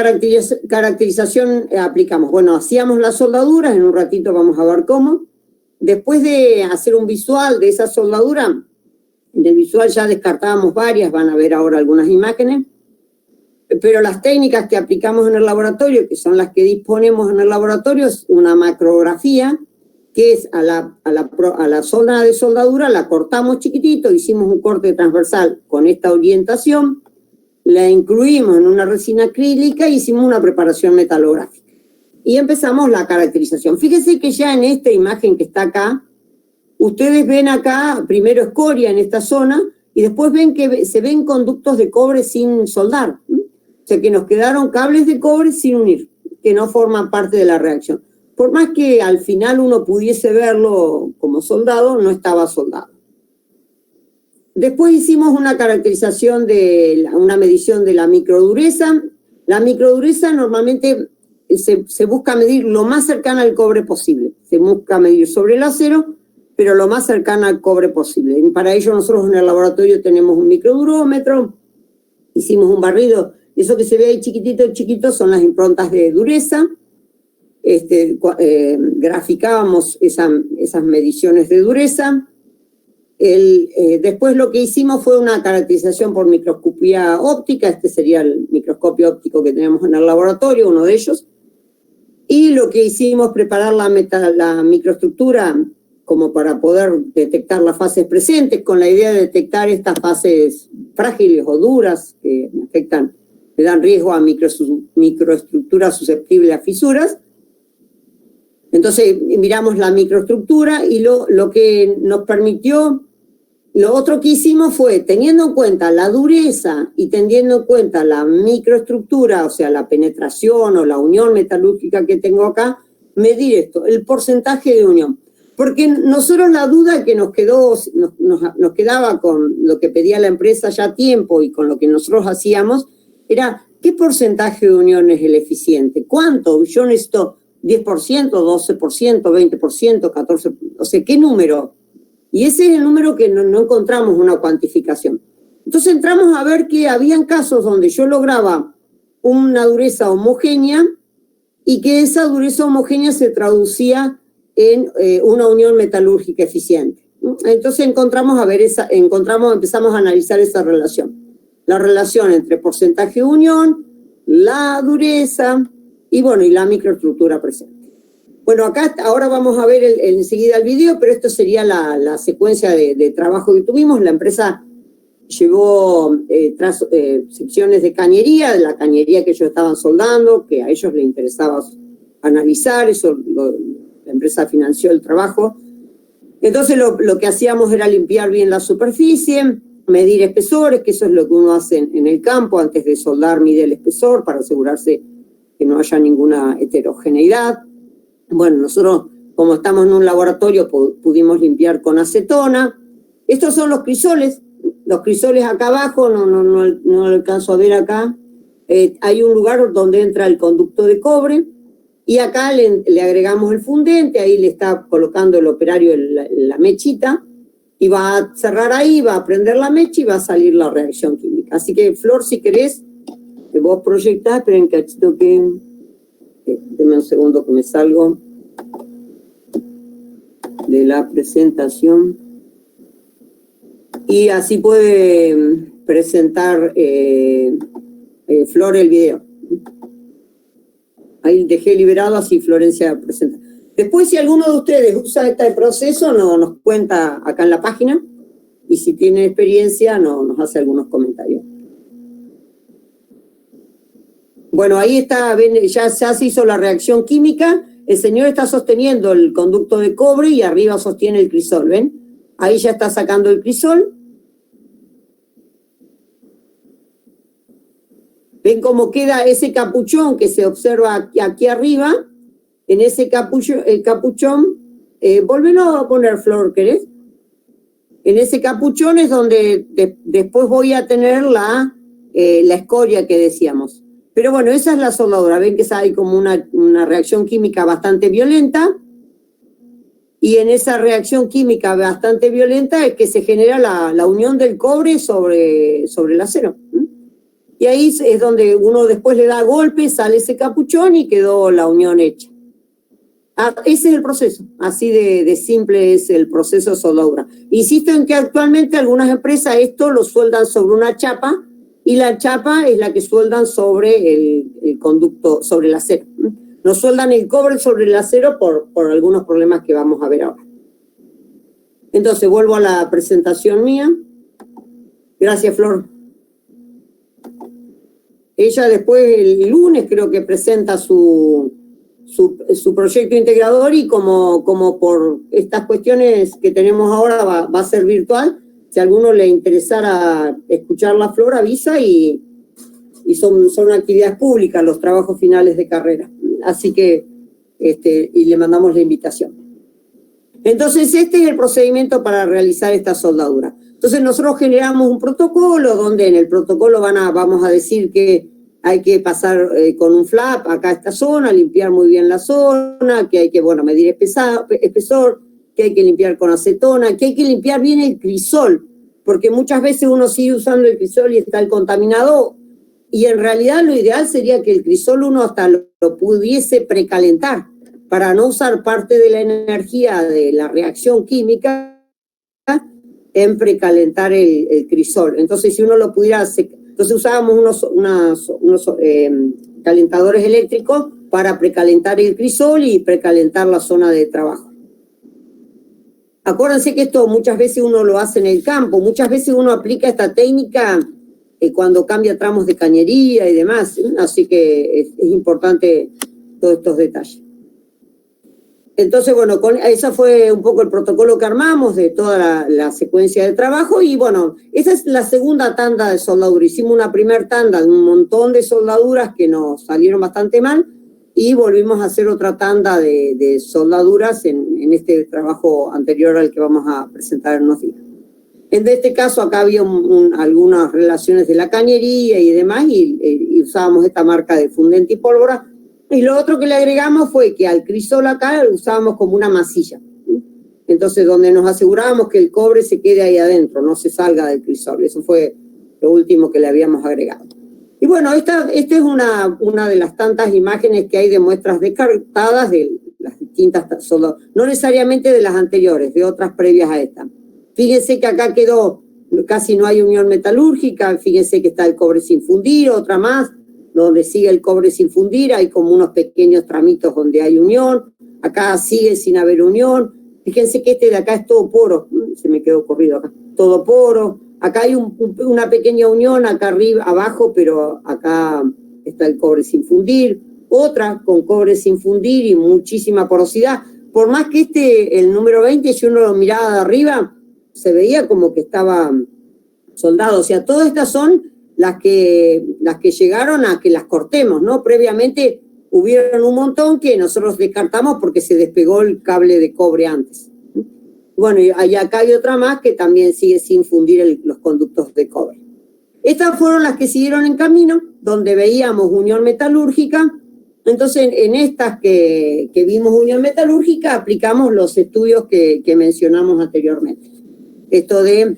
caracterización aplicamos? Bueno, hacíamos las soldaduras, en un ratito vamos a ver cómo. Después de hacer un visual de esa soldadura, en el visual ya descartábamos varias, van a ver ahora algunas imágenes, pero las técnicas que aplicamos en el laboratorio, que son las que disponemos en el laboratorio, es una macrografía, que es a la zona de soldadura, la cortamos chiquitito, hicimos un corte transversal con esta orientación, la incluimos en una resina acrílica y hicimos una preparación metalográfica. Y empezamos la caracterización. Fíjense que ya en esta imagen que está acá, ustedes ven acá primero escoria en esta zona y después ven que se ven conductos de cobre sin soldar. O sea que nos quedaron cables de cobre sin unir, que no forman parte de la reacción. Por más que al final uno pudiese verlo como soldado, no estaba soldado. Después hicimos una caracterización una medición de la microdureza. La microdureza normalmente se busca medir lo más cercana al cobre posible. Se busca medir sobre el acero, pero lo más cercana al cobre posible. Y para ello nosotros en el laboratorio tenemos un microdurómetro, hicimos un barrido. Eso que se ve ahí chiquitito, chiquito, son las improntas de dureza. Graficábamos esas mediciones de dureza. Después lo que hicimos fue una caracterización por microscopía óptica, este sería el microscopio óptico que tenemos en el laboratorio, uno de ellos, y lo que hicimos preparar la microestructura como para poder detectar las fases presentes, con la idea de detectar estas fases frágiles o duras que afectan, le dan riesgo a microestructuras susceptibles a fisuras. Entonces miramos la microestructura y lo que nos permitió, lo otro que hicimos fue, teniendo en cuenta la dureza y teniendo en cuenta la microestructura, o sea, la penetración o la unión metalúrgica que tengo acá, medir esto, el porcentaje de unión. Porque nosotros la duda que nos quedaba con lo que pedía la empresa ya a tiempo y con lo que nosotros hacíamos, era ¿qué porcentaje de unión es el eficiente? ¿Cuánto? Yo necesito 10%, 12%, 20%, 14%, o sea, ¿qué número? Y ese es el número que no encontramos una cuantificación. Entonces entramos a ver que habían casos donde yo lograba una dureza homogénea y que esa dureza homogénea se traducía en una unión metalúrgica eficiente. Entonces empezamos a analizar esa relación. La relación entre porcentaje de unión, la dureza y la microestructura presente. Bueno, acá ahora vamos a ver enseguida el video, pero esto sería la secuencia de trabajo que tuvimos. La empresa llevó secciones de cañería, de la cañería que ellos estaban soldando, que a ellos les interesaba analizar, la empresa financió el trabajo. Entonces lo que hacíamos era limpiar bien la superficie, medir espesores, que eso es lo que uno hace en el campo, antes de soldar mide el espesor para asegurarse que no haya ninguna heterogeneidad. Bueno, nosotros, como estamos en un laboratorio, pudimos limpiar con acetona. Estos son los crisoles acá abajo, no alcanzo a ver acá. Hay un lugar donde entra el conducto de cobre y acá le agregamos el fundente, ahí le está colocando el operario la mechita y va a cerrar ahí, va a prender la mecha y va a salir la reacción química. Así que, Flor, si querés, vos proyectás, esperen un cachito que... Deme un segundo que me salgo de la presentación. Y así puede presentar Flor el video. Ahí dejé liberado, así Florencia presenta. Después, si alguno de ustedes usa este proceso, nos cuenta acá en la página. Y si tiene experiencia, nos hace algunos comentarios. Bueno, ahí está, ven, ya se hizo la reacción química. El señor está sosteniendo el conducto de cobre y arriba sostiene el crisol, ¿ven? Ahí ya está sacando el crisol. ¿Ven cómo queda ese capuchón que se observa aquí arriba? En ese capuchón, volvelo a poner, Flor, ¿querés? En ese capuchón es donde después voy a tener la escoria que decíamos. Pero bueno, esa es la soldadura. Ven que hay como una reacción química bastante violenta. Y en esa reacción química bastante violenta es que se genera la unión del cobre sobre el acero. Y ahí es donde uno después le da golpe, sale ese capuchón y quedó la unión hecha. Ese es el proceso, así de simple es el proceso de soldadura. Insisto en que actualmente algunas empresas esto lo sueldan sobre una chapa y la chapa es la que sueldan sobre el conducto, sobre el acero. No sueldan el cobre sobre el acero por algunos problemas que vamos a ver ahora. Entonces vuelvo a la presentación mía. Gracias, Flor. Ella después el lunes creo que presenta su proyecto integrador y como por estas cuestiones que tenemos ahora va a ser virtual. Si a alguno le interesara escuchar la Flor, avisa y son actividades públicas los trabajos finales de carrera. Así que y le mandamos la invitación. Entonces este es el procedimiento para realizar esta soldadura. Entonces nosotros generamos un protocolo donde en el protocolo vamos a decir que hay que pasar con un flap acá a esta zona, limpiar muy bien la zona, que hay que medir espesor, que hay que limpiar con acetona, que hay que limpiar bien el crisol, porque muchas veces uno sigue usando el crisol y está el contaminado, y en realidad lo ideal sería que el crisol uno hasta lo pudiese precalentar, para no usar parte de la energía de la reacción química en precalentar el crisol. Entonces, si uno lo pudiera hacer, entonces usábamos unos calentadores eléctricos para precalentar el crisol y precalentar la zona de trabajo. Acuérdense que esto muchas veces uno lo hace en el campo, muchas veces uno aplica esta técnica cuando cambia tramos de cañería y demás, así que es importante todos estos detalles. Entonces, bueno, ese fue un poco el protocolo que armamos de toda la secuencia de trabajo y bueno, esa es la segunda tanda de soldadura. Hicimos una primera tanda de un montón de soldaduras que nos salieron bastante mal y volvimos a hacer otra tanda de soldaduras en este trabajo anterior al que vamos a presentar en unos días. En este caso acá había algunas relaciones de la cañería y demás y usábamos esta marca de fundente y pólvora. Y lo otro que le agregamos fue que al crisol acá lo usábamos como una masilla. Entonces, donde nos asegurábamos que el cobre se quede ahí adentro, no se salga del crisol. Eso fue lo último que le habíamos agregado. Y bueno, esta es una de las tantas imágenes que hay de muestras descartadas de las distintas soldaduras. No necesariamente de las anteriores, de otras previas a esta. Fíjense que acá quedó, casi no hay unión metalúrgica. Fíjense que está el cobre sin fundir, otra más. Donde sigue el cobre sin fundir, hay como unos pequeños tramitos donde hay unión, acá sigue sin haber unión, fíjense que este de acá es todo poro, se me quedó corrido acá, todo poro, acá hay una pequeña unión acá arriba, abajo, pero acá está el cobre sin fundir, otra con cobre sin fundir y muchísima porosidad, por más que el número 20, si uno lo miraba de arriba, se veía como que estaba soldado, o sea, todas estas son las que llegaron a que las cortemos, ¿no? Previamente hubieron un montón que nosotros descartamos porque se despegó el cable de cobre antes. Bueno, y acá hay otra más que también sigue sin fundir los conductos de cobre. Estas fueron las que siguieron en camino, donde veíamos unión metalúrgica. Entonces, en estas que vimos unión metalúrgica, aplicamos los estudios que mencionamos anteriormente. Esto de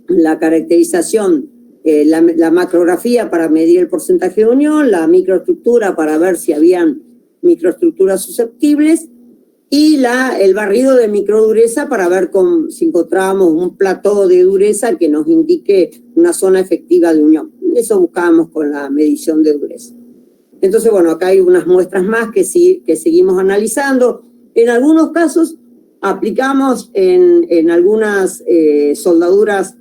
la caracterización, la macrografía para medir el porcentaje de unión, la microestructura para ver si habían microestructuras susceptibles y el barrido de microdureza para ver si encontrábamos un plató de dureza que nos indique una zona efectiva de unión. Eso buscábamos con la medición de dureza. Entonces, bueno, acá hay unas muestras más que seguimos analizando. En algunos casos aplicamos en algunas soldaduras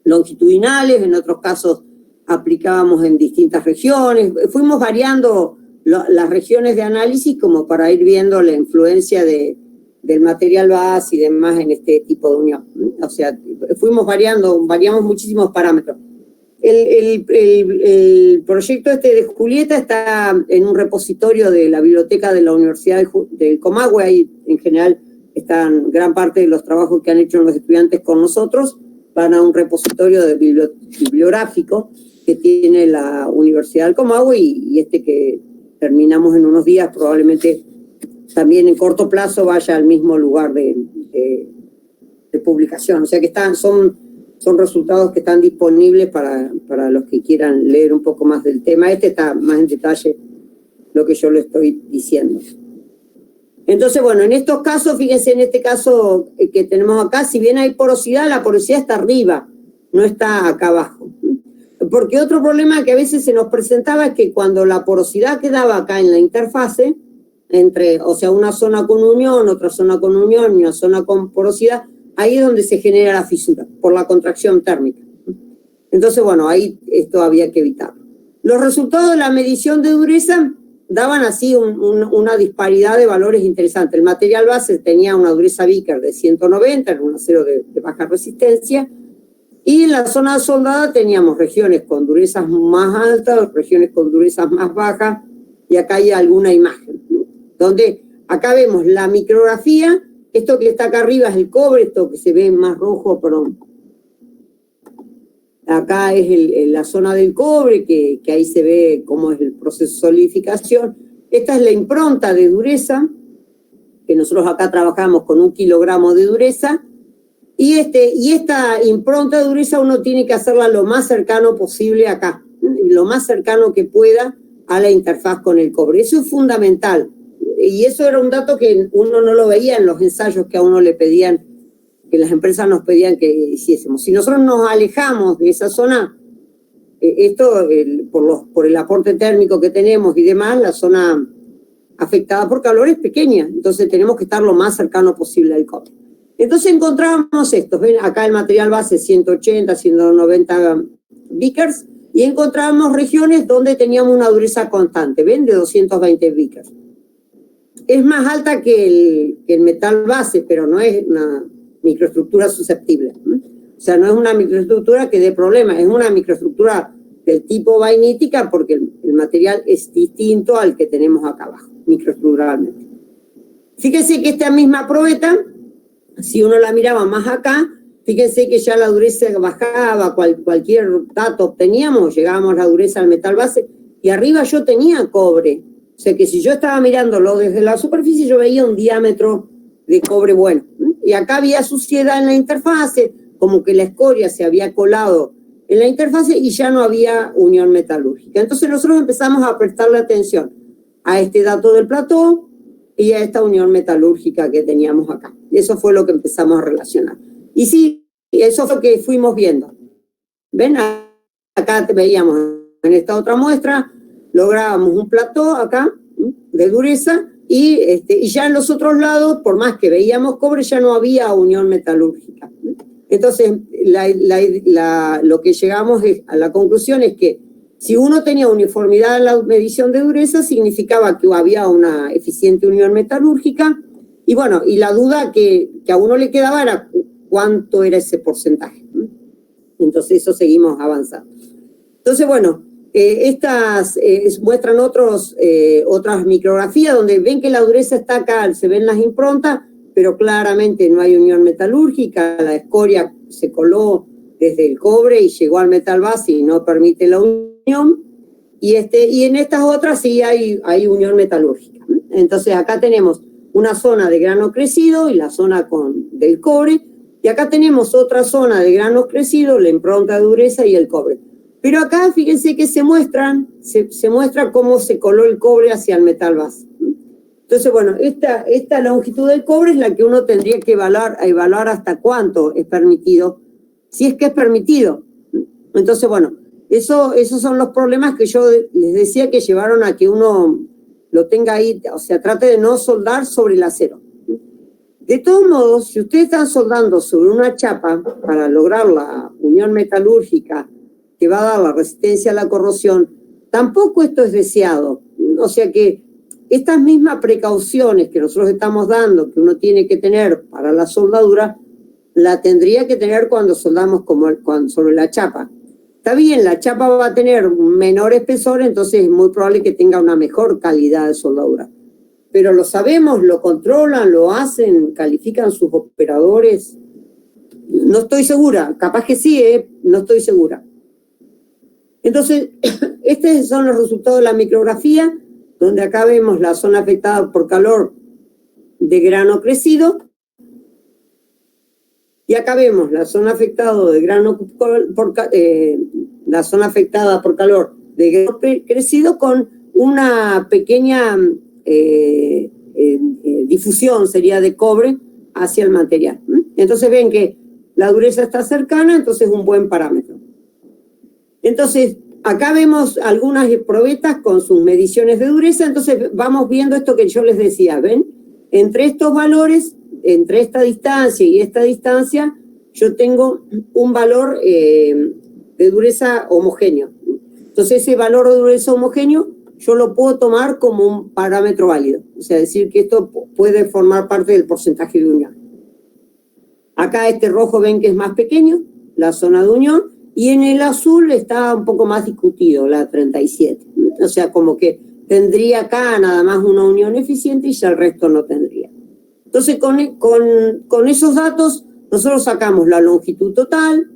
longitudinales, en otros casos aplicábamos en distintas regiones. Fuimos variando las regiones de análisis como para ir viendo la influencia del material base y demás en este tipo de unión. O sea, variamos muchísimos parámetros. El proyecto de Julieta está en un repositorio de la biblioteca de la Universidad del Comahue. Ahí en general están gran parte de los trabajos que han hecho los estudiantes con nosotros, van a un repositorio bibliográfico que tiene la Universidad del Comahue y que terminamos en unos días, probablemente también en corto plazo vaya al mismo lugar de publicación. O sea que son resultados que están disponibles para los que quieran leer un poco más del tema. Está más en detalle lo que yo le estoy diciendo. Entonces, bueno, en estos casos, fíjense en este caso que tenemos acá, si bien hay porosidad, la porosidad está arriba, no está acá abajo. Porque otro problema que a veces se nos presentaba es que cuando la porosidad quedaba acá en la interfase, o sea, una zona con unión, otra zona con unión y una zona con porosidad, ahí es donde se genera la fisura, por la contracción térmica. Entonces, bueno, ahí esto había que evitarlo. Los resultados de la medición de dureza daban así una disparidad de valores interesantes. El material base tenía una dureza Vickers de 190, era un acero de baja resistencia, y en la zona soldada teníamos regiones con durezas más altas, regiones con durezas más bajas, y acá hay alguna imagen, ¿no? Donde acá vemos la micrografía. Esto que está acá arriba es el cobre, esto que se ve más rojo, perdón. Acá es la zona del cobre, que ahí se ve cómo es el proceso de solidificación. Esta es la impronta de dureza, que nosotros acá trabajamos con 1 kilogramo de dureza, y esta impronta de dureza uno tiene que hacerla lo más cercano posible acá, lo más cercano que pueda a la interfaz con el cobre. Eso es fundamental. Y eso era un dato que uno no lo veía en los ensayos que a uno le pedían, que las empresas nos pedían que hiciésemos. Si nosotros nos alejamos de esa zona, por el aporte térmico que tenemos y demás, la zona afectada por calor es pequeña, entonces tenemos que estar lo más cercano posible al cobre. Entonces encontrábamos esto, ven acá el material base 180, 190 Vickers, y encontrábamos regiones donde teníamos una dureza constante, ven, de 220 Vickers. Es más alta que el metal base, pero no es una microestructura susceptible. O sea, no es una microestructura que dé problemas, es una microestructura del tipo vainítica porque el material es distinto al que tenemos acá abajo, microestructuralmente. Fíjense que esta misma probeta, si uno la miraba más acá, fíjense que ya la dureza bajaba, cualquier dato obteníamos, llegábamos a la dureza del metal base, y arriba yo tenía cobre. O sea que si yo estaba mirándolo desde la superficie, yo veía un diámetro de cobre bueno. Y acá había suciedad en la interfase, como que la escoria se había colado en la interfase y ya no había unión metalúrgica. Entonces nosotros empezamos a prestarle atención a este dato del plató y a esta unión metalúrgica que teníamos acá. Y eso fue lo que empezamos a relacionar. Y sí, eso fue lo que fuimos viendo. ¿Ven? Acá veíamos en esta otra muestra, lográbamos un plató acá de dureza y ya en los otros lados, por más que veíamos cobre, ya no había unión metalúrgica. Entonces, lo que llegamos a la conclusión es que si uno tenía uniformidad en la medición de dureza, significaba que había una eficiente unión metalúrgica, y bueno, y la duda que a uno le quedaba era cuánto era ese porcentaje. Entonces, eso seguimos avanzando. Entonces, bueno, estas muestran otras micrografías donde ven que la dureza está acá, se ven las improntas, pero claramente no hay unión metalúrgica, la escoria se coló desde el cobre y llegó al metal base y no permite la unión, y en estas otras sí hay unión metalúrgica. Entonces acá tenemos una zona de grano crecido y la zona del cobre, y acá tenemos otra zona de granos crecidos, la impronta de dureza y el cobre. Pero acá fíjense que se muestra cómo se coló el cobre hacia el metal base. Entonces, bueno, esta longitud del cobre es la que uno tendría que evaluar hasta cuánto es permitido, si es que es permitido. Entonces, bueno, esos son los problemas que yo les decía que llevaron a que uno lo tenga ahí, o sea, trate de no soldar sobre el acero. De todos modos, si ustedes están soldando sobre una chapa para lograr la unión metalúrgica que va a dar la resistencia a la corrosión, tampoco esto es deseado. O sea que estas mismas precauciones que nosotros estamos dando, que uno tiene que tener para la soldadura, la tendría que tener cuando soldamos sobre la chapa. está bien, la chapa va a tener un menor espesor, entonces es muy probable que tenga una mejor calidad de soldadura. Pero lo sabemos, lo controlan, lo hacen, califican sus operadores. No estoy segura, capaz que sí, no estoy segura. Entonces, estos son los resultados de la micrografía, donde acá vemos la zona afectada por calor de grano crecido, y acá vemos la zona afectada de grano la zona afectada por calor de grano crecido con una pequeña difusión, sería de cobre, hacia el material. Entonces ven que la dureza está cercana, entonces es un buen parámetro. Entonces, acá vemos algunas probetas con sus mediciones de dureza, entonces vamos viendo esto que yo les decía, ¿ven? Entre estos valores, entre esta distancia y esta distancia, yo tengo un valor de dureza homogéneo. Entonces, ese valor de dureza homogéneo yo lo puedo tomar como un parámetro válido, o sea, decir que esto puede formar parte del porcentaje de unión. Acá este rojo ven que es más pequeño, la zona de unión, y en el azul está un poco más discutido, la 37. O sea, como que tendría acá nada más una unión eficiente y ya el resto no tendría. Entonces, con esos datos, nosotros sacamos la longitud total,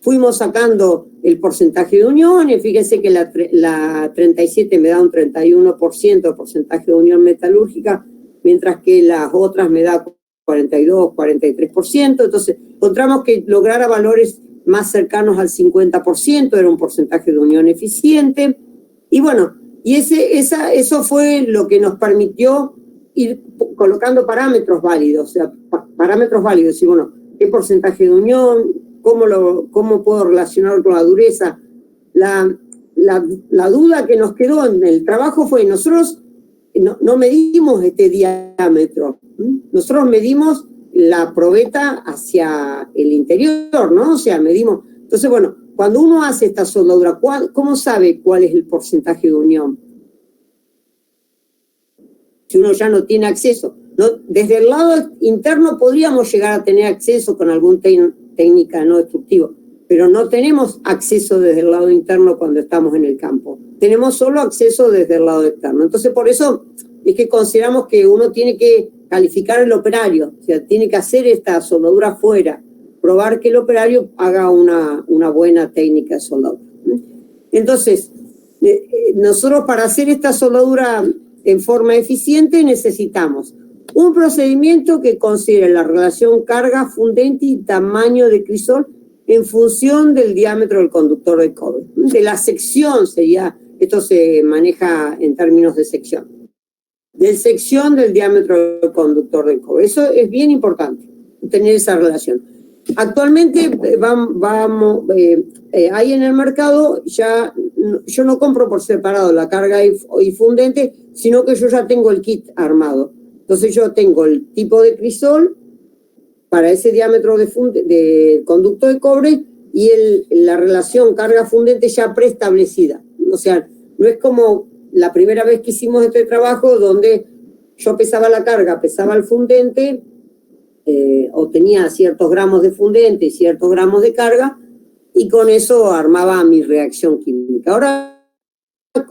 fuimos sacando el porcentaje de unión, y fíjense que la 37 me da un 31% de porcentaje de unión metalúrgica, mientras que las otras me da 42, 43%. Entonces, encontramos que lograra valores más cercanos al 50%, era un porcentaje de unión eficiente. Y bueno, y eso fue lo que nos permitió ir colocando parámetros válidos, o sea, parámetros válidos, decir, bueno, qué porcentaje de unión, cómo puedo relacionar con la dureza. La duda que nos quedó en el trabajo fue, nosotros no medimos este diámetro, nosotros medimos la probeta hacia el interior, ¿no? O sea, medimos. Entonces, bueno, cuando uno hace esta soldadura, ¿cómo sabe cuál es el porcentaje de unión? Si uno ya no tiene acceso, ¿no? Desde el lado interno podríamos llegar a tener acceso con alguna técnica no destructiva, pero no tenemos acceso desde el lado interno cuando estamos en el campo. Tenemos solo acceso desde el lado externo. Entonces, por eso es que consideramos que uno tiene que calificar el operario, o sea, tiene que hacer esta soldadura afuera, probar que el operario haga una buena técnica de soldadura. Entonces, nosotros para hacer esta soldadura en forma eficiente necesitamos un procedimiento que considere la relación carga fundente y tamaño de crisol en función del diámetro del conductor de cobre. De la sección sería, esto se maneja en términos de sección, de sección del diámetro del conductor del cobre. Eso es bien importante, tener esa relación. Actualmente hay en el mercado, ya yo no compro por separado la carga y fundente, sino que yo ya tengo el kit armado. Entonces yo tengo el tipo de crisol para ese diámetro de conducto de cobre y la relación carga fundente ya preestablecida. O sea, no es como la primera vez que hicimos este trabajo donde yo pesaba la carga, pesaba el fundente, o tenía ciertos gramos de fundente y ciertos gramos de carga, y con eso armaba mi reacción química. Ahora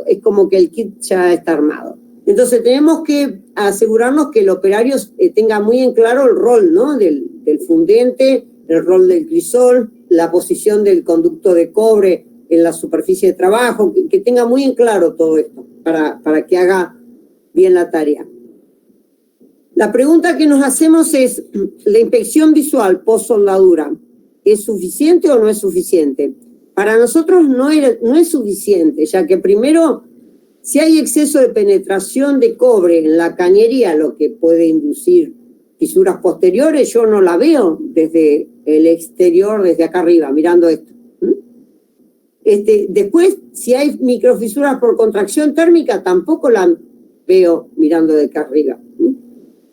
es como que el kit ya está armado. Entonces tenemos que asegurarnos que el operario tenga muy en claro el rol, ¿no? del fundente, el rol del crisol, la posición del conducto de cobre en la superficie de trabajo, que tenga muy en claro todo esto para que haga bien la tarea. La pregunta que nos hacemos es, ¿la inspección visual post-soldadura es suficiente o no es suficiente? Para nosotros no es suficiente, ya que primero, si hay exceso de penetración de cobre en la cañería, lo que puede inducir fisuras posteriores, yo no la veo desde el exterior, desde acá arriba, mirando esto. Después, si hay microfisuras por contracción térmica, tampoco la veo mirando de acá arriba.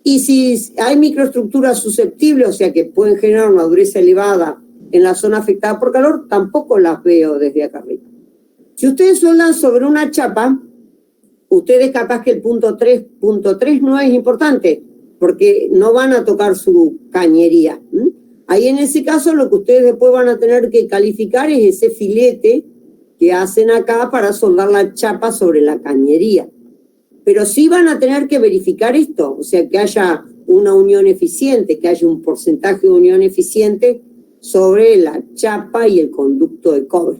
Y si hay microestructuras susceptibles, o sea que pueden generar una dureza elevada en la zona afectada por calor, tampoco las veo desde acá arriba. Si ustedes soldan sobre una chapa, ustedes capaz que el punto 3 no es importante, porque no van a tocar su cañería. Ahí en ese caso lo que ustedes después van a tener que calificar es ese filete que hacen acá para soldar la chapa sobre la cañería. Pero sí van a tener que verificar esto, o sea, que haya una unión eficiente, que haya un porcentaje de unión eficiente sobre la chapa y el conducto de cobre.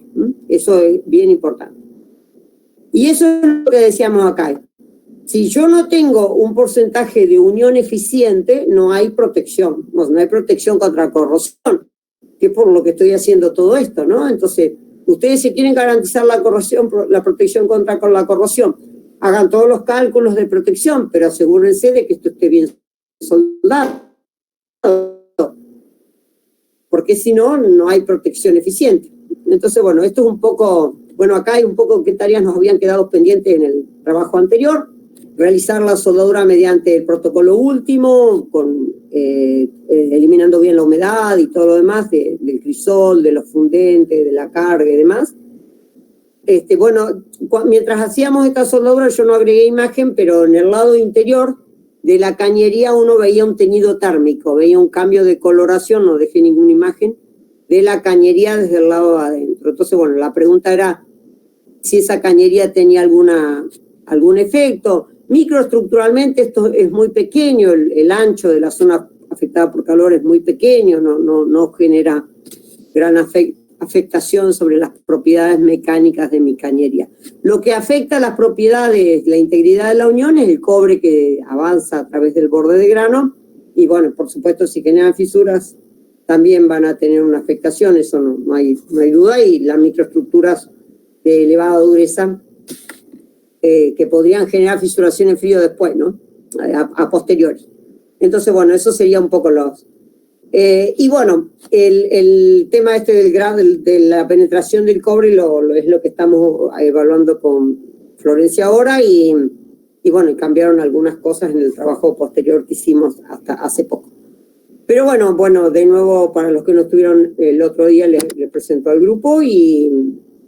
Eso es bien importante. Y eso es lo que decíamos acá. Si yo no tengo un porcentaje de unión eficiente, no hay protección. No hay protección contra corrosión, que es por lo que estoy haciendo todo esto, ¿no? Entonces, ustedes si quieren garantizar la protección contra la corrosión, hagan todos los cálculos de protección, pero asegúrense de que esto esté bien soldado, porque si no, no hay protección eficiente. Entonces, bueno, esto es un poco, bueno, acá hay un poco qué tareas nos habían quedado pendientes en el trabajo anterior. Realizar la soldadura mediante el protocolo último, eliminando bien la humedad y todo lo demás del crisol, de los fundentes, de la carga y demás. Bueno, mientras hacíamos esta soldadura yo no agregué imagen, pero en el lado interior de la cañería uno veía un teñido térmico, veía un cambio de coloración, no dejé ninguna imagen, de la cañería desde el lado de adentro. Entonces, bueno, la pregunta era si esa cañería tenía algún efecto. Microestructuralmente esto es muy pequeño, el ancho de la zona afectada por calor es muy pequeño, no genera gran afectación sobre las propiedades mecánicas de mi cañería. Lo que afecta a las propiedades, la integridad de la unión, es el cobre que avanza a través del borde de grano, y bueno, por supuesto, si generan fisuras, también van a tener una afectación, eso no hay duda, y las microestructuras de elevada dureza que podrían generar fisuración en frío después, ¿no? A posteriori. Entonces, bueno, eso sería un poco los... y bueno, el tema de la penetración del cobre es lo que estamos evaluando con Florencia ahora y bueno, cambiaron algunas cosas en el trabajo posterior que hicimos hasta hace poco. Pero bueno, de nuevo, para los que no estuvieron el otro día, les presento al grupo y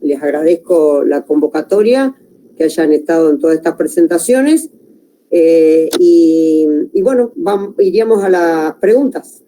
les agradezco la convocatoria, que hayan estado en todas estas presentaciones. Y bueno, iríamos a las preguntas.